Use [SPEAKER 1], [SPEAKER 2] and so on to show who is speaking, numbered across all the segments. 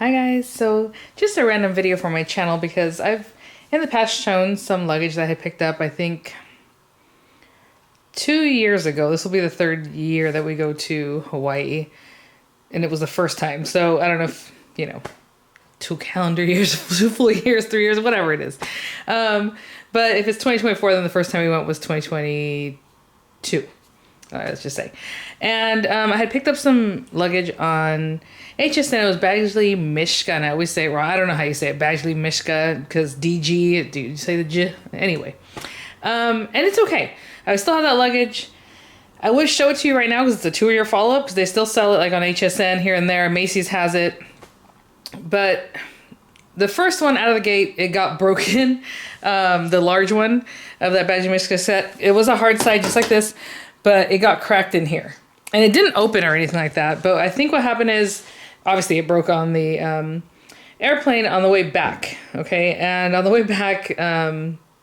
[SPEAKER 1] Hi guys, so just a random video for my channel because I've in the past shown some luggage that I had picked up, I think 2 years ago. This will be the third year that we go to Hawaii, and it was the first time. So I don't know if, 2 calendar years, 2 full years, 3 years, whatever it is. But if it's 2024, then the first time we went was 2022. Let's just say. And I had picked up some luggage on HSN. It was Badgley Mishka, and I always say it wrong. I don't know how you say it. Badgley Mishka, because DG, do you say the J? Anyway. And it's okay. I still have that luggage. I would show it to you right now because it's a 2-year follow-up, because they still sell it like on HSN here and there. Macy's has it. But the first one out of the gate, it got broken. The large one of that Badgley Mishka set. It was a Hardside just like this, but it got cracked in here. And it didn't open or anything like that. But I think what happened is, obviously it broke on the airplane on the way back. Okay. And on the way back,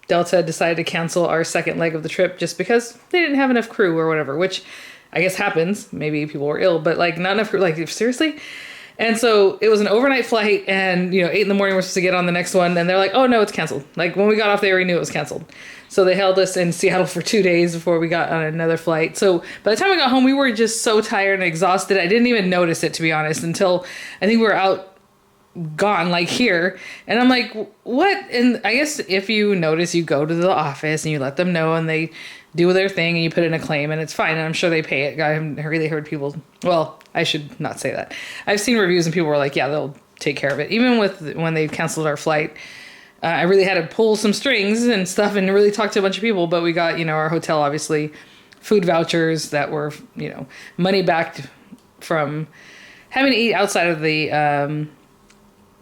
[SPEAKER 1] Delta decided to cancel our second leg of the trip just because they didn't have enough crew or whatever, which I guess happens. Maybe people were ill, but like not enough crew. Like, seriously? And so it was an overnight flight, and 8 in the morning we're supposed to get on the next one, and they're like, oh no, it's canceled. Like when we got off, they already knew it was canceled. So they held us in Seattle for 2 days before we got on another flight. So by the time we got home, we were just so tired and exhausted. I didn't even notice it, to be honest, until I think we were out gone, like here. And I'm like, what? And I guess if you notice, you go to the office and you let them know, and they do their thing, and you put in a claim, and it's fine. And I'm sure they pay it. I haven't really heard people, well, I should not say that. I've seen reviews and people were like, yeah, they'll take care of it. Even with when they canceled our flight, I really had to pull some strings and stuff and really talk to a bunch of people. But we got, our hotel, obviously, food vouchers that were, money back from having to eat outside of the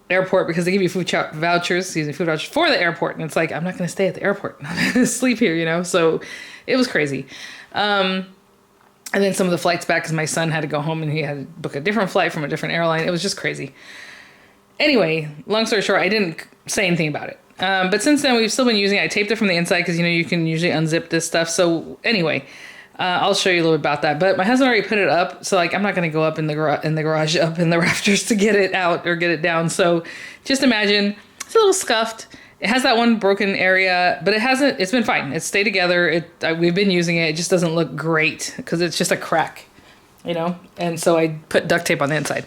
[SPEAKER 1] airport, because they give you food vouchers for the airport. And it's like, I'm not going to stay at the airport. I'm going to sleep here, So it was crazy. And then some of the flights back, because my son had to go home and he had to book a different flight from a different airline. It was just crazy. Anyway, long story short, I didn't say anything about it. But since then, we've still been using it. I taped it from the inside because, you can usually unzip this stuff. So anyway, I'll show you a little bit about that. But my husband already put it up. So, I'm not going to go up in the garage, up in the rafters to get it out or get it down. So just imagine it's a little scuffed. It has that one broken area, but it's been fine. It's stayed together. We've been using it. It just doesn't look great because it's just a crack, And so I put duct tape on the inside.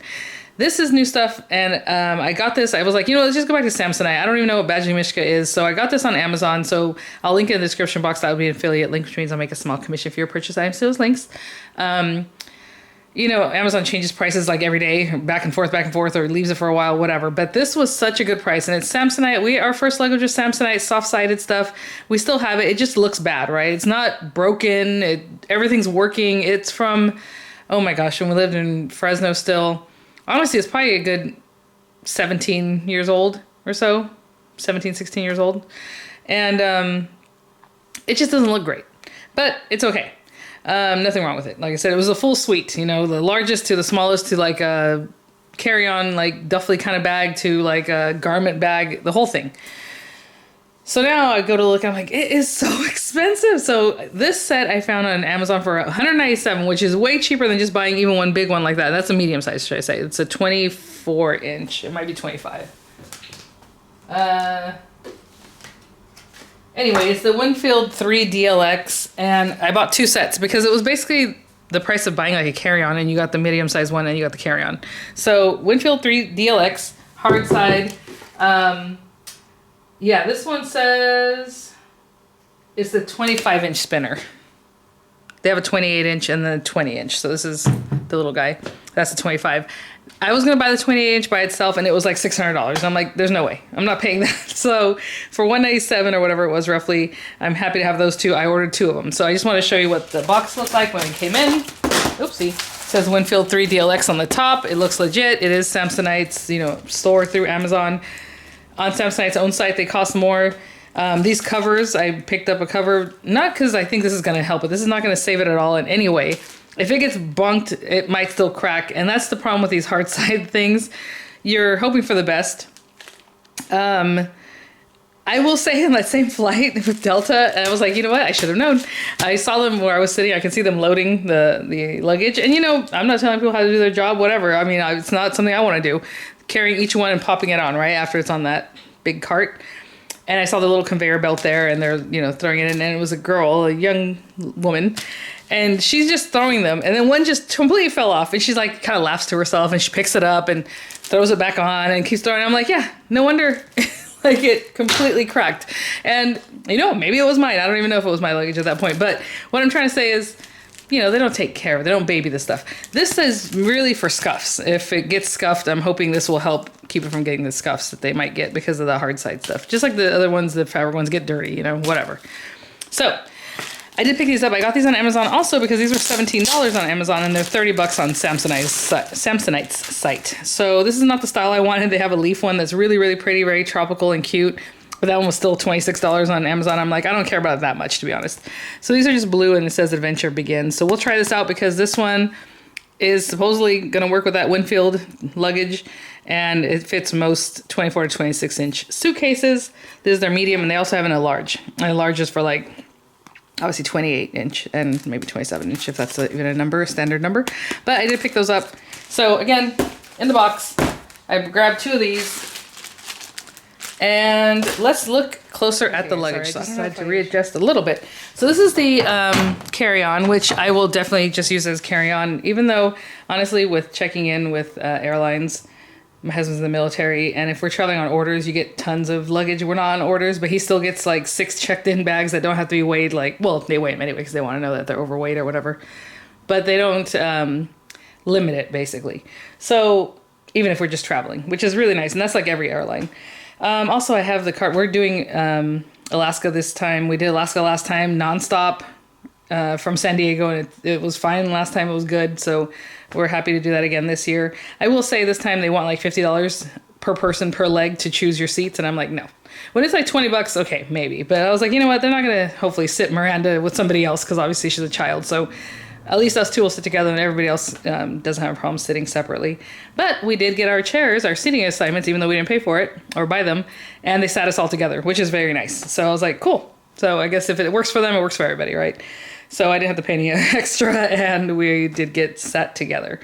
[SPEAKER 1] This is new stuff, and I got this. I was like, let's just go back to Samsonite. I don't even know what Badgley Mishka is, so I got this on Amazon. So I'll link it in the description box. That would be an affiliate link, which means I'll make a small commission for your purchase items. So those links. Amazon changes prices like every day, back and forth, or leaves it for a while, whatever. But this was such a good price, and it's Samsonite. Our first luggage was Samsonite, soft-sided stuff. We still have it. It just looks bad, right? It's not broken. Everything's working. It's from, oh my gosh, when we lived in Fresno still. Honestly, it's probably a good 17 years old or so, 17, 16 years old. And it just doesn't look great, but it's okay. Nothing wrong with it. Like I said, it was a full suite, the largest to the smallest, to like a carry-on, like duffly kind of bag, to like a garment bag, the whole thing. So now I go to look, I'm like, it is so expensive. So this set I found on Amazon for $197, which is way cheaper than just buying even one big one like that. That's a medium size, should I say. It's a 24 inch. It might be 25. Anyway, it's the Winfield 3 DLX, and I bought 2 sets because it was basically the price of buying like a carry-on, and you got the medium size one and you got the carry-on. So Winfield 3 DLX, Hardside. Yeah, this one says it's the 25 inch spinner. They have a 28 inch and then a 20 inch. So this is the little guy. That's the 25. I was going to buy the 28 inch by itself, and it was like $600. I'm like, there's no way. I'm not paying that. So for $197 or whatever it was roughly, I'm happy to have those 2. I ordered 2 of them. So I just want to show you what the box looked like when it came in. Oopsie. It says Winfield 3 DLX on the top. It looks legit. It is Samsonite's, store through Amazon. On Samsonite's own site, they cost more. These covers, I picked up a cover, not because I think this is going to help, but this is not going to save it at all in any way. If it gets bunked, it might still crack. And that's the problem with these Hardside things. You're hoping for the best. I will say in that same flight with Delta, I was like, you know what? I should have known. I saw them where I was sitting. I could see them loading the luggage. And, I'm not telling people how to do their job, whatever. I mean, it's not something I want to do. carrying each one and popping it on right after it's on that big cart. And I saw the little conveyor belt there, and they're, you know, throwing it in, and it was a girl, a young woman, and she's just throwing them, and then one just completely fell off, and she's like, kind of laughs to herself, and she picks it up and throws it back on and keeps throwing it. I'm like, yeah, no wonder, like, it completely cracked. And, you know, maybe it was mine. I don't even know if it was my luggage at that point, but what I'm trying to say is, you know, they don't take care of it. They don't baby this stuff. This is really for scuffs. If it gets scuffed, I'm hoping this will help keep it from getting the scuffs that they might get because of the Hardside stuff. Just like the other ones, the fabric ones get dirty, you know, whatever. So I did pick these up. I got these on Amazon also because these were $17 on Amazon and they're $30 on Samsonite's site. So this is not the style I wanted. They have a leaf one that's really, really pretty, very tropical and cute. But that one was still $26 on Amazon. I'm like, I don't care about it that much, to be honest. So these are just blue, and it says Adventure Begins. So we'll try this out because this one is supposedly going to work with that Winfield luggage, and it fits most 24 to 26 inch suitcases. This is their medium, and they also have a large. And a large is for like, obviously 28 inch and maybe 27 inch if that's even a number, a standard number. But I did pick those up. So again, in the box, I grabbed 2 of these. And let's look closer at the luggage. So I decided to readjust a little bit. So this is the carry-on, which I will definitely just use as carry-on, even though, honestly, with checking in with airlines, my husband's in the military, and if we're traveling on orders, you get tons of luggage. We're not on orders, but he still gets like 6 checked-in bags that don't have to be weighed. Like, well, they weigh them anyway because they want to know that they're overweight or whatever. But they don't limit it, basically. So even if we're just traveling, which is really nice, and that's like every airline. Also, I have the cart. We're doing Alaska this time. We did Alaska last time, nonstop from San Diego, and it was fine. Last time it was good, so we're happy to do that again this year. I will say this time they want like $50 per person per leg to choose your seats, and I'm like, no. When it's like $20, okay, maybe. But I was like, you know what? They're not going to hopefully sit Miranda with somebody else because obviously she's a child, so at least us 2 will sit together and everybody else doesn't have a problem sitting separately. But we did get our chairs, our seating assignments, even though we didn't pay for it or buy them. And they sat us all together, which is very nice. So I was like, cool. So I guess if it works for them, it works for everybody, right? So I didn't have to pay any extra and we did get sat together.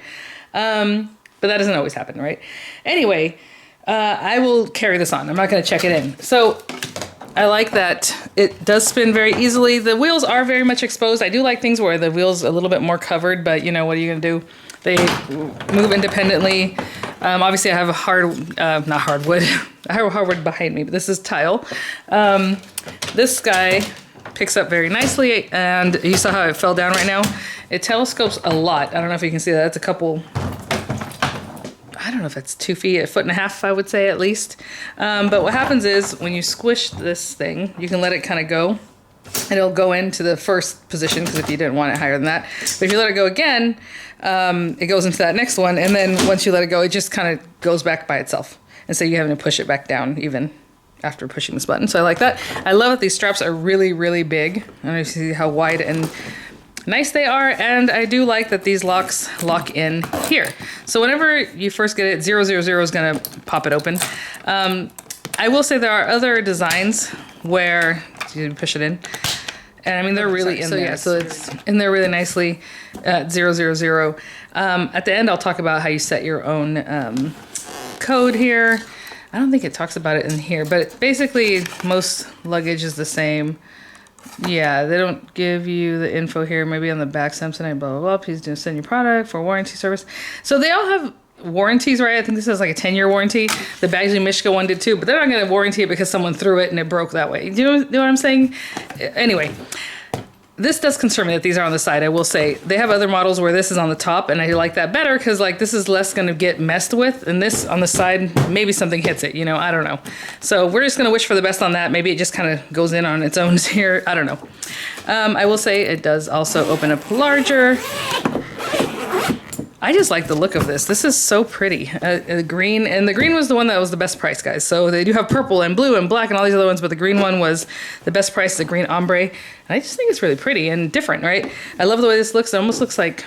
[SPEAKER 1] But that doesn't always happen, right? Anyway, I will carry this on. I'm not going to check it in. So I like that it does spin very easily. The wheels are very much exposed. I do like things where the wheel's a little bit more covered, but you know, what are you going to do? They move independently. Obviously, I have not hardwood. I have hardwood behind me, but this is tile. This guy picks up very nicely, and you saw how it fell down right now? It telescopes a lot. I don't know if you can see that. That's a couple... I don't know if it's 2 feet, 1.5 feet, I would say at least. But what happens is when you squish this thing, you can let it kind of go and it'll go into the first position because if you didn't want it higher than that. But if you let it go again, it goes into that next one. And then once you let it go, it just kind of goes back by itself. And so you're having to push it back down even after pushing this button. So I like that. I love that these straps are really, really big. I don't know if you see how wide and nice they are, and I do like that these locks lock in here. So whenever you first get it, 000 is gonna pop it open. I will say there are other designs where you push it in, and I mean they're really in there. Yeah, so it's in there really nicely at 000. At the end, I'll talk about how you set your own code here. I don't think it talks about it in here, but basically most luggage is the same. Yeah, they don't give you the info here. Maybe on the back, Samsonite, blah, blah, blah. Please do send your product for warranty service. So they all have warranties, right? I think this is like a 10-year warranty. The Bagley Michigan one did too, but they're not going to warranty it because someone threw it and it broke that way. Do you know what I'm saying? Anyway, this does concern me that these are on the side. I will say they have other models where this is on the top, and I like that better because like this is less going to get messed with, and this on the side, maybe something hits it, you know, I don't know. So we're just going to wish for the best on that. Maybe it just kind of goes in on its own here. I don't know. I will say it does also open up larger. I just like the look of this. This is so pretty. Green, and the green was the one that was the best price, guys. So they do have purple and blue and black and all these other ones, but the green one was the best price, the green ombre. And I just think it's really pretty and different, right? I love the way this looks. It almost looks like,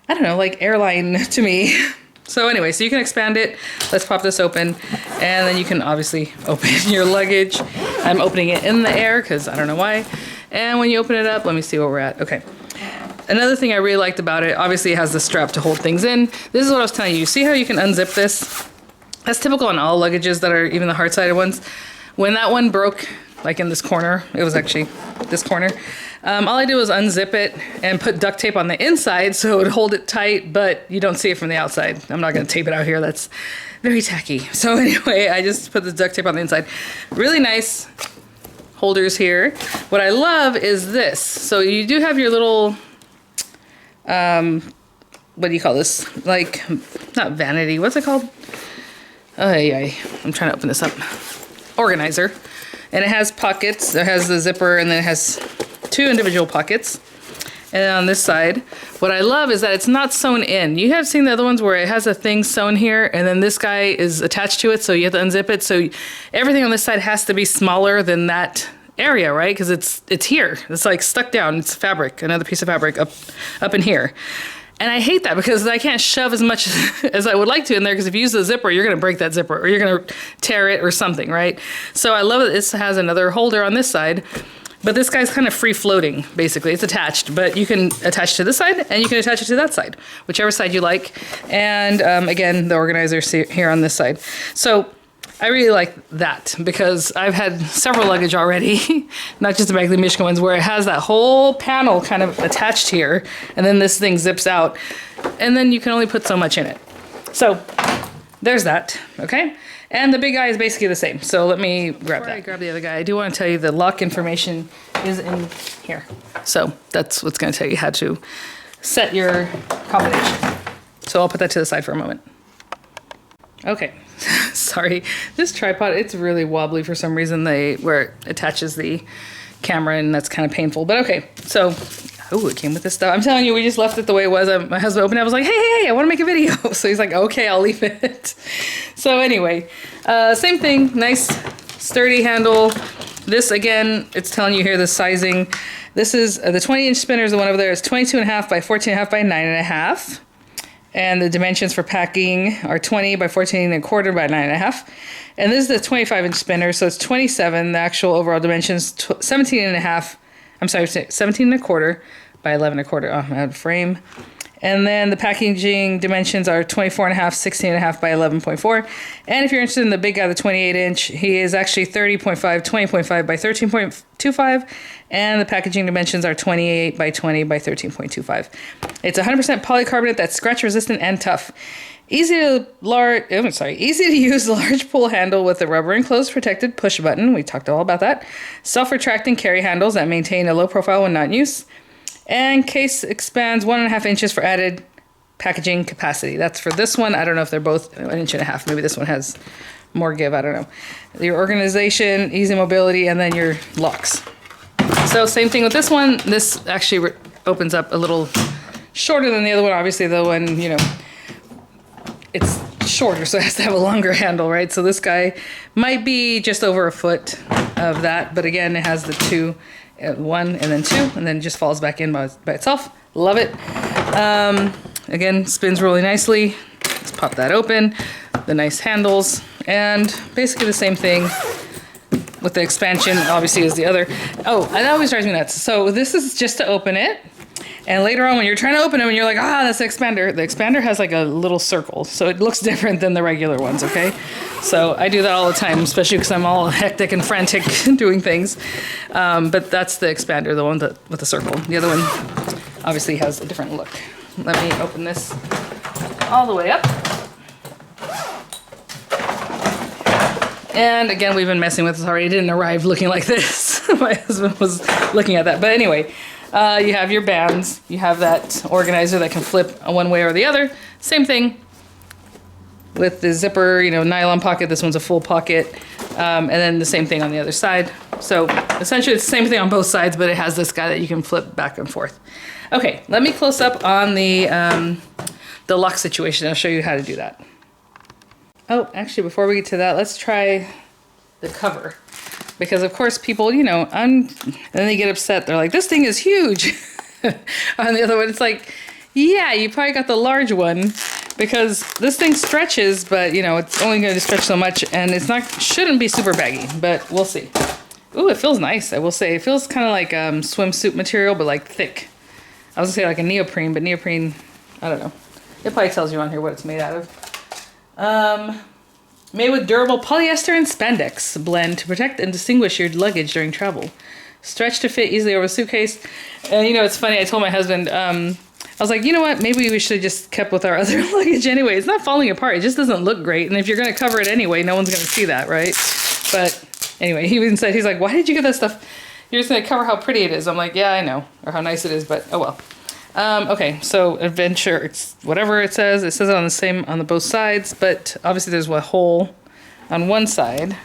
[SPEAKER 1] I don't know, like airline to me. So anyway, so you can expand it. Let's pop this open, and then you can obviously open your luggage. I'm opening it in the air because I don't know why. And when you open it up, let me see where we're at. Okay. Another thing I really liked about it, obviously it has the strap to hold things in. This is what I was telling you. See how you can unzip this That's typical on all luggages that are even the hard-sided ones. When that one broke, like in this corner, it was actually this corner, all I did was unzip it and put duct tape on the inside so it would hold it tight, but you don't see it from the outside. I'm not going to tape it out here. That's very tacky. So anyway, I just put the duct tape on the inside. Really nice holders here. What I love is this. So you do have your little, what do you call this? Like, not vanity. What's it called? I'm trying to open this up. Organizer. And it has pockets. It has the zipper, and then it has 2 individual pockets. And then on this side, what I love is that it's not sewn in. You have seen the other ones where it has a thing sewn here, and then this guy is attached to it, so you have to unzip it. So everything on this side has to be smaller than that area, right? Because it's here. It's like stuck down. It's fabric, another piece of fabric up in here. And I hate that because I can't shove as much as I would like to in there, because if you use the zipper, you're going to break that zipper or you're going to tear it or something, right? So I love that this has another holder on this side, but this guy's kind of free floating, basically. It's attached, but you can attach to this side and you can attach it to that side, whichever side you like. And again, the organizer's here on this side. So I really like that because I've had several luggage already, not just the Bagley Michigan ones, where it has that whole panel kind of attached here, and then this thing zips out, and then you can only put so much in it. So there's that, okay? And the big guy is basically the same. So let me grab that. Before I grab the other guy, I do want to tell you the lock information is in here. So that's what's going to tell you how to set your combination. So I'll put that to the side for a moment. Okay. Sorry, this tripod, it's really wobbly for some reason, where it attaches the camera, and that's kind of painful. But okay, so, oh, it came with this stuff. I'm telling you, we just left it the way it was. My husband opened it, I was like, hey, I want to make a video. So he's like, okay, I'll leave it. So anyway, same thing, nice sturdy handle. This, again, it's telling you here the sizing. This is the 20-inch spinner, the one over there is 22.5 by 14.5 by 9.5. And the dimensions for packing are 20 by 14.25 by 9.5. And this is the 25-inch spinner, so it's 27. The actual overall dimensions, 17.5. I'm sorry, 17.25 by 11.25. Oh, I have a frame. And then the packaging dimensions are 24.5, 16.5 by 11.4. And if you're interested in the big guy, the 28-inch, he is actually 30.5, 20.5 by 13.25. And the packaging dimensions are 28 by 20 by 13.25. It's 100% polycarbonate that's scratch resistant and tough. Easy to use large pull handle with a rubber enclosed protected push button. We talked all about that. Self-retracting carry handles that maintain a low profile when not in use. And case expands 1.5 inches for added packaging capacity. That's for this one. I don't know if they're both 1.5 inches. Maybe this one has more give. I don't know. Your organization, easy mobility, and then your locks. So same thing with this one. This actually opens up a little shorter than the other one. Obviously, the one, it's shorter, so it has to have a longer handle, right? So this guy might be just over a foot of that, but again, it has the 2, 1 and then 2, and then just falls back in by itself. Love it. Again, spins really nicely. Let's pop that open. The nice handles, and basically the same thing with the expansion, obviously, as the other. Oh, that always drives me nuts. So this is just to open it. And later on, when you're trying to open them and you're like, that's the expander has like a little circle. So it looks different than the regular ones, okay? So I do that all the time, especially because I'm all hectic and frantic doing things. But that's the expander, the one with the circle. The other one obviously has a different look. Let me open this all the way up. And again, we've been messing with this already. It didn't arrive looking like this. My husband was looking at that. But anyway, you have your bands. You have that organizer that can flip one way or the other. Same thing with the zipper, nylon pocket. This one's a full pocket. And then the same thing on the other side. So essentially it's the same thing on both sides, but it has this guy that you can flip back and forth. Okay, let me close up on the lock situation. I'll show you how to do that. Oh, actually, before we get to that, let's try the cover. Because, of course, people, and then they get upset. They're like, this thing is huge. On the other one, it's like, yeah, you probably got the large one. Because this thing stretches, but, it's only going to stretch so much. And shouldn't be super baggy, but we'll see. Ooh, it feels nice, I will say. It feels kind of like swimsuit material, but, like, thick. I was going to say like a neoprene, but neoprene, I don't know. It probably tells you on here what it's made out of. Made with durable polyester and spandex blend to protect and distinguish your luggage during travel. Stretch to fit easily over a suitcase. And you know, it's funny, I told my husband, I was like, you know what, maybe we should have just kept with our other luggage anyway. It's not falling apart, it just doesn't look great. And if you're gonna cover it anyway, no one's gonna see that, right? But anyway, he even said, he's like, why did you get that stuff? You're just gonna cover how pretty it is. I'm like, yeah, I know, or how nice it is, but oh well. Okay, so adventure, it's whatever it says it on the same, on the both sides, but obviously there's a hole on one side.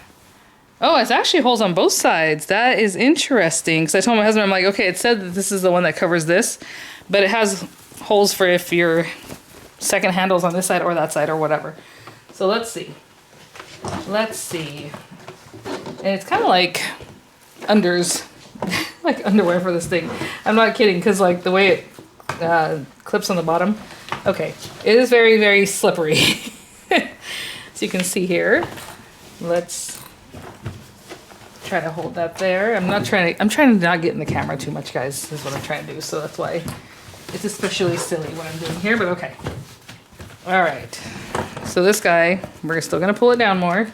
[SPEAKER 1] Oh, it's actually holes on both sides. That is interesting. Because I told my husband, I'm like, okay, it said that this is the one that covers this, but it has holes for if your second handle's on this side or that side or whatever. So let's see. Let's see. And it's kind of like unders, like underwear for this thing. I'm not kidding, because like the way it clips on the bottom. Okay, it is very, very slippery. So you can see here. Let's try to hold that there. I'm trying to not get in the camera too much, guys, is what I'm trying to do. So that's why it's especially silly what I'm doing here, but okay. All right. So this guy, we're still gonna pull it down more.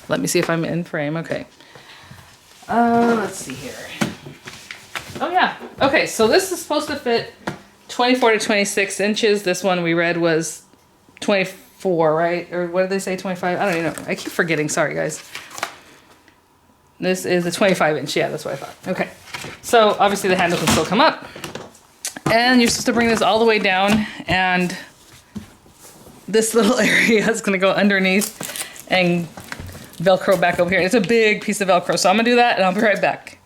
[SPEAKER 1] Let me see if I'm in frame. Okay. Let's see here. Oh yeah. Okay, so this is supposed to fit 24 to 26 inches. This one we read was 24, right? Or what did they say, 25? I don't even know. I keep forgetting. Sorry, guys. This is a 25 inch. Yeah, that's what I thought. Okay. So obviously the handle can still come up. And you're supposed to bring this all the way down. And this little area is going to go underneath and Velcro back over here. It's a big piece of Velcro. So I'm going to do that and I'll be right back.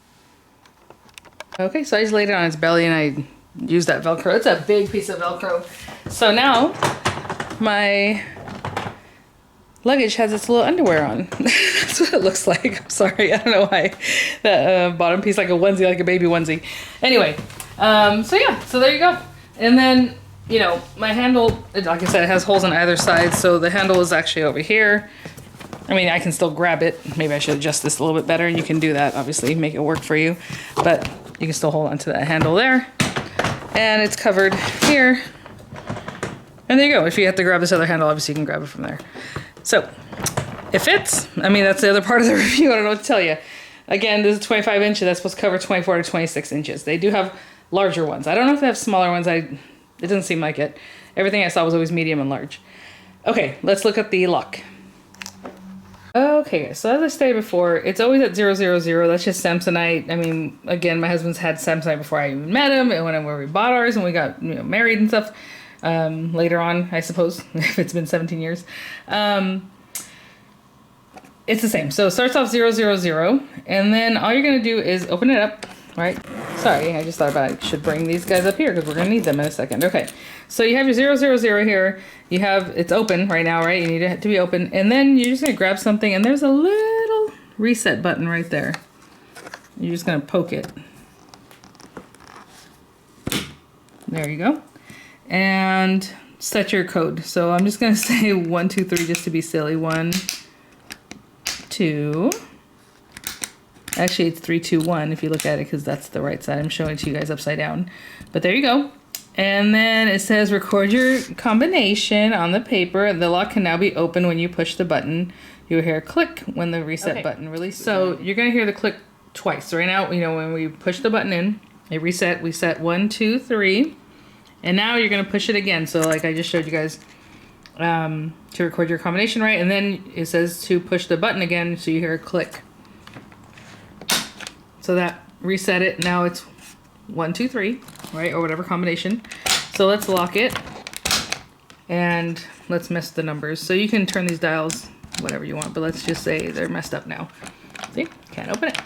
[SPEAKER 1] Okay, so I just laid it on its belly and I used that Velcro. It's a big piece of Velcro. So now my luggage has its little underwear on. That's what it looks like. I'm sorry, I don't know why. That bottom piece, like a onesie, like a baby onesie. Anyway, so yeah, so there you go. And then, you know, my handle, like I said, it has holes on either side, so the handle is actually over here. I mean, I can still grab it. Maybe I should adjust this a little bit better, and you can do that, obviously, make it work for you. But you can still hold onto that handle there. And it's covered here. And there you go. If you have to grab this other handle, obviously you can grab it from there. So, it fits. I mean, that's the other part of the review. I don't know what to tell you. Again, this is 25 inches. That's supposed to cover 24 to 26 inches. They do have larger ones. I don't know if they have smaller ones. It doesn't seem like it. Everything I saw was always medium and large. Okay, let's look at the lock. Okay, so as I stated before, it's always at 000. That's just Samsonite. I mean, again, my husband's had Samsonite before I even met him, and whenever we bought ours and we got, you know, married and stuff, later on, I suppose, if it's been 17 years. It's the same. So it starts off 000, and then all you're going to do is open it up, right? Sorry, I just thought about it. I should bring these guys up here because we're going to need them in a second. Okay, so you have your 000 here. You have, it's open right now, right? You need it to be open. And then you're just going to grab something, and there's a little reset button right there. You're just going to poke it. There you go. And set your code. So I'm just going to say 1, 2, 3 just to be silly. 1, 2. Actually, it's 3, 2, 1 if you look at it, because that's the right side. I'm showing it to you guys upside down. But there you go. And then it says record your combination on the paper. The lock can now be open when you push the button. You'll hear a click when the reset button releases. So you're going to hear the click twice. So right now, you know, when we push the button in, it reset. We set 1, 2, 3. And now you're going to push it again. So like I just showed you guys, to record your combination, right? And then it says to push the button again, so you hear a click. So that reset it. Now it's 1, 2, 3, right? Or whatever combination. So let's lock it. And let's mess the numbers. So you can turn these dials whatever you want, but let's just say they're messed up now. See? Can't open it.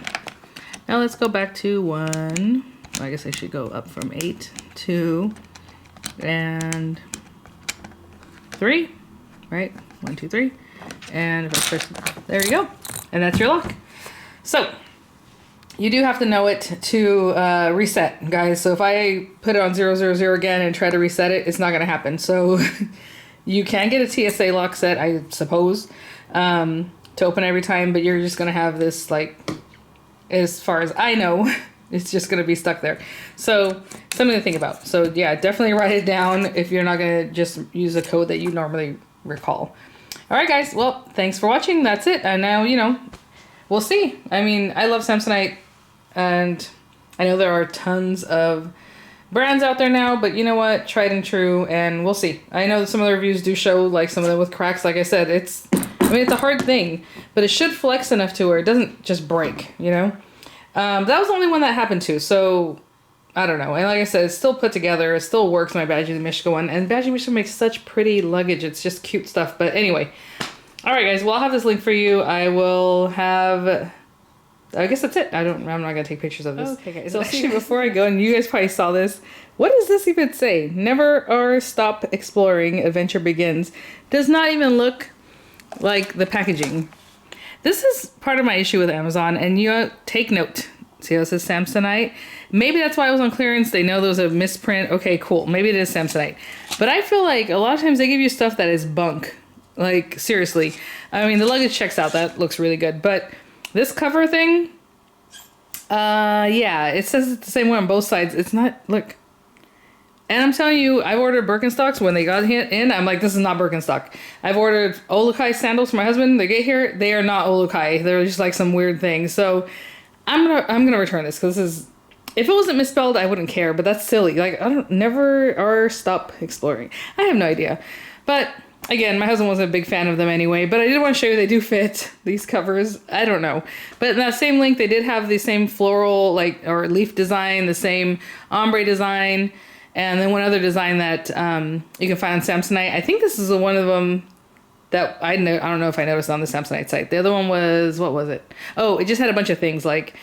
[SPEAKER 1] Now let's go back to 1. I guess I should go up from 8, 2, and 3, right? 1, 2, 3. And if I push, there you go. And that's your lock. So you do have to know it to reset, guys. So if I put it on 000 again and try to reset it, it's not going to happen. So you can get a TSA lock set, I suppose, to open every time, but you're just going to have this, like, as far as I know, it's just going to be stuck there. So something to think about. So yeah, definitely write it down if you're not going to just use a code that you normally recall. All right, guys. Well, thanks for watching. That's it. And now, you know, we'll see. I mean, I love Samsonite, and I know there are tons of brands out there now, but you know what? Tried and true, and we'll see. I know that some of the reviews do show like some of them with cracks. Like I said, it's a hard thing, but it should flex enough to where it doesn't just break, you know? That was the only one that happened to, so I don't know. And like I said, it's still put together. It still works, my Badgie the Michigan one. And Badgie Michigan makes such pretty luggage. It's just cute stuff. But anyway. All right, guys. Well, I'll have this link for you. I will have... I guess that's it. I'm not going to take pictures of this. Okay, guys. So actually, before I go, and you guys probably saw this. What does this even say? Never or stop exploring. Adventure begins. Does not even look like the packaging. This is part of my issue with Amazon. And you take note. See how it says Samsonite? Maybe that's why it was on clearance. They know there was a misprint. Okay, cool. Maybe it is Samsonite. But I feel like a lot of times they give you stuff that is bunk. Like, seriously. I mean, the luggage checks out. That looks really good. But this cover thing, yeah, it says it's the same way on both sides. It's not, look. And I'm telling you, I've ordered Birkenstocks. When they got in, I'm like, this is not Birkenstock. I've ordered Olukai sandals for my husband. They get here, they are not Olukai. They're just like some weird thing. So I'm gonna return this because this is, if it wasn't misspelled, I wouldn't care, but that's silly. Like, I don't, never or stop exploring. I have no idea. But again, my husband wasn't a big fan of them anyway, but I did want to show you they do fit, these covers. I don't know. But in that same link, they did have the same floral, like, or leaf design, the same ombre design, and then one other design that you can find on Samsonite. I think this is one of them that I don't know if I noticed on the Samsonite site. The other one was, what was it? Oh, it just had a bunch of things like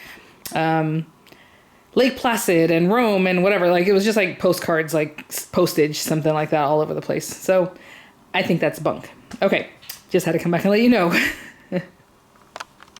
[SPEAKER 1] Lake Placid and Rome and whatever. Like, it was just like postcards, like postage, something like that all over the place. So I think that's bunk. Okay, just had to come back and let you know.